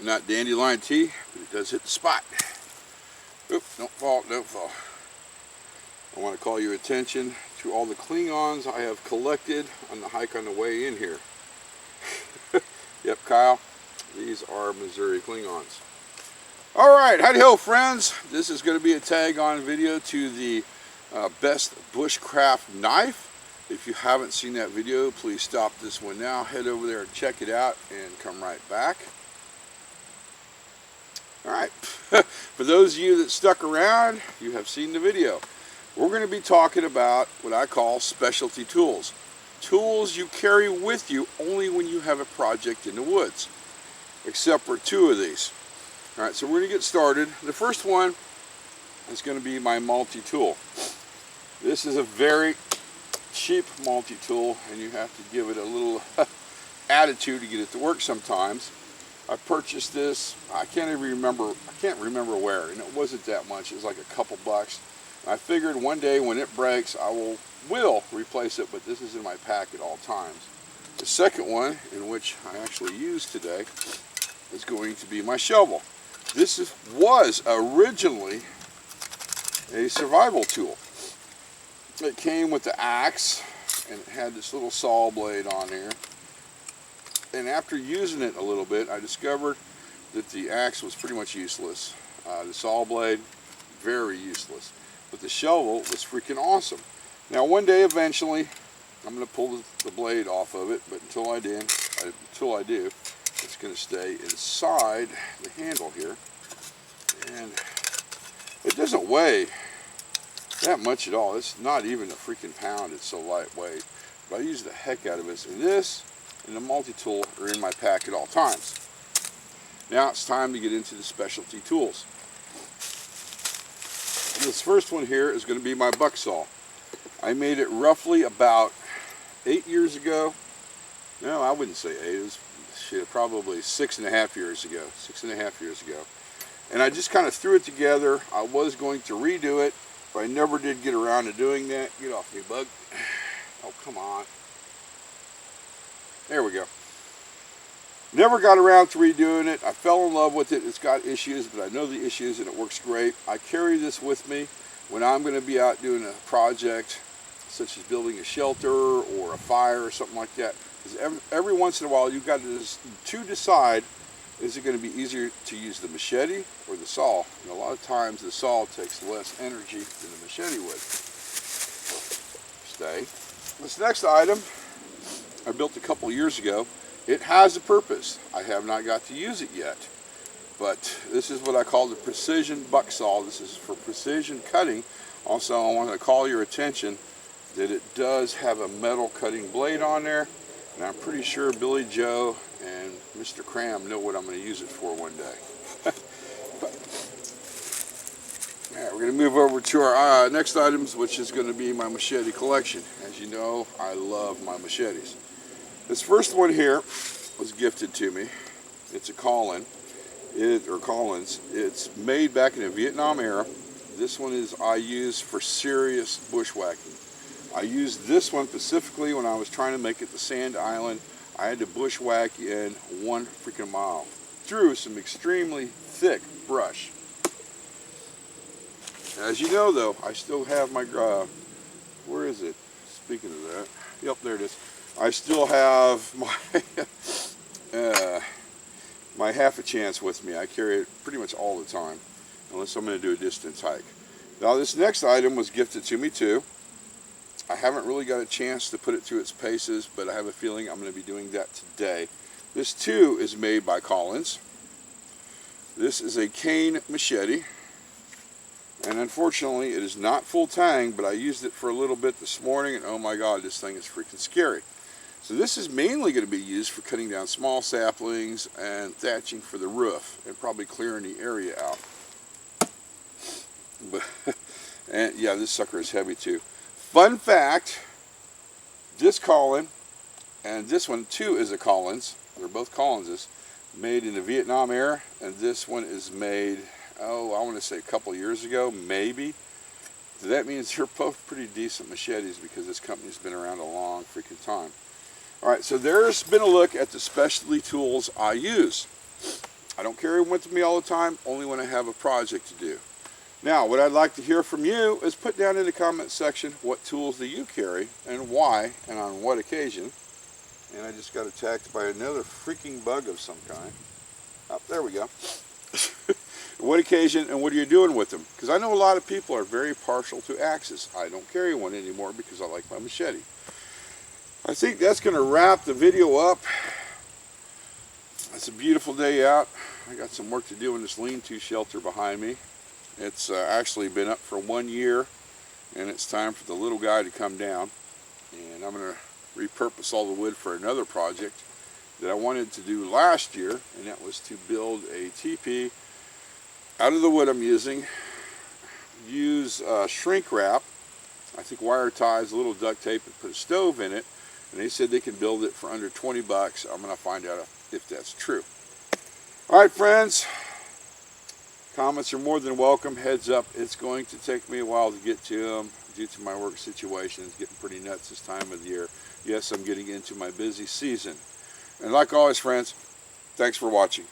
Not dandelion tea, but it does hit the spot. Oop, don't fall, don't fall. I want to call your attention to all the Klingons I have collected on the hike on the way in here. Yep, Kyle, these are Missouri Klingons. Alright, howdy ho friends. This is going to be a tag on video to the best bushcraft knife. If you haven't seen that video, please stop this one now, head over there and check it out, and come right back. Alright, for those of you that stuck around, you have seen the video. We're going to be talking about what I call specialty tools. Tools you carry with you only when you have a project in the woods, except for two of these. Alright, so we're going to get started. The first one is going to be my multi-tool. This is a very cheap multi-tool, and you have to give it a little attitude to get it to work sometimes. I purchased this, I can't remember where, and it wasn't that much. It was like a couple bucks. And I figured one day when it breaks, I will replace it, but this is in my pack at all times. The second one, in which I actually use today, is going to be my shovel. This was originally a survival tool. It came with the axe, and it had this little saw blade on here. And after using it a little bit, I discovered that the axe was pretty much useless. The saw blade, very useless. But the shovel was freaking awesome. Now one day, eventually, I'm going to pull the blade off of it, but until I do, it's going to stay inside the handle here. And it doesn't weigh that much at all. It's not even a freaking pound. It's so lightweight. But I use the heck out of it. And this and the multi-tool are in my pack at all times. Now it's time to get into the specialty tools. This first one here is going to be my buck saw. I made it roughly about 8 years ago. No, I wouldn't say 8. It was probably 6.5 years ago. 6.5 years ago. And I just kind of threw it together. I was going to redo it, but I never did get around to doing that. Get off me, bug. Oh, come on. There we go. Never got around to redoing it. I fell in love with it. It's got issues, but I know the issues and it works great. I carry this with me when I'm going to be out doing a project, such as building a shelter or a fire or something like that. Because every once in a while, you've got to decide, is it going to be easier to use the machete or the saw? And a lot of times the saw takes less energy than the machete would. Stay. This next item I built a couple years ago. It has a purpose. I have not got to use it yet. But this is what I call the precision buck saw. This is for precision cutting. Also, I want to call your attention that it does have a metal cutting blade on there. And I'm pretty sure Billy Joe and Mr. Cram know what I'm going to use it for one day. Alright, we're going to move over to our next items, which is going to be my machete collection. As you know, I love my machetes. This first one here was gifted to me. It's a Collins. It's made back in the Vietnam era. This one I use for serious bushwhacking. I used this one specifically when I was trying to make it to Sand Island. I had to bushwhack in 1 freaking mile through some extremely thick brush. As you know, though, I still have my where is it? Speaking of that, yep, there it is. I still have my my half a chance with me. I carry it pretty much all the time, unless I'm going to do a distance hike. Now, this next item was gifted to me too. I haven't really got a chance to put it through its paces, but I have a feeling I'm going to be doing that today. This too is made by Collins. This is a cane machete, and unfortunately it is not full tang, but I used it for a little bit this morning, and oh my god, this thing is freaking scary. So this is mainly going to be used for cutting down small saplings and thatching for the roof, and probably clearing the area out. But, and yeah, this sucker is heavy too. Fun fact, this Collins and this one too is a Collins. They're both Collinses, made in the Vietnam era, and this one is made, oh, I want to say a couple years ago, maybe. So that means they're both pretty decent machetes because this company's been around a long freaking time. Alright, so there's been a look at the specialty tools I use. I don't carry them with me all the time, only when I have a project to do. Now, what I'd like to hear from you is put down in the comment section what tools do you carry and why and on what occasion. And I just got attacked by another freaking bug of some kind. Oh, there we go. What occasion and what are you doing with them? Because I know a lot of people are very partial to axes. I don't carry one anymore because I like my machete. I think that's going to wrap the video up. It's a beautiful day out. I got some work to do in this lean-to shelter behind me. It's actually been up for 1 year, and it's time for the little guy to come down. And I'm going to repurpose all the wood for another project that I wanted to do last year, and that was to build a teepee out of the wood I'm using. Use shrink wrap, I think wire ties, a little duct tape, and put a stove in it. And they said they can build it for under 20 bucks. I'm going to find out if that's true. All right, friends. Comments are more than welcome. Heads up, it's going to take me a while to get to them due to my work situation. It's getting pretty nuts this time of the year. Yes, I'm getting into my busy season. And like always, friends, thanks for watching.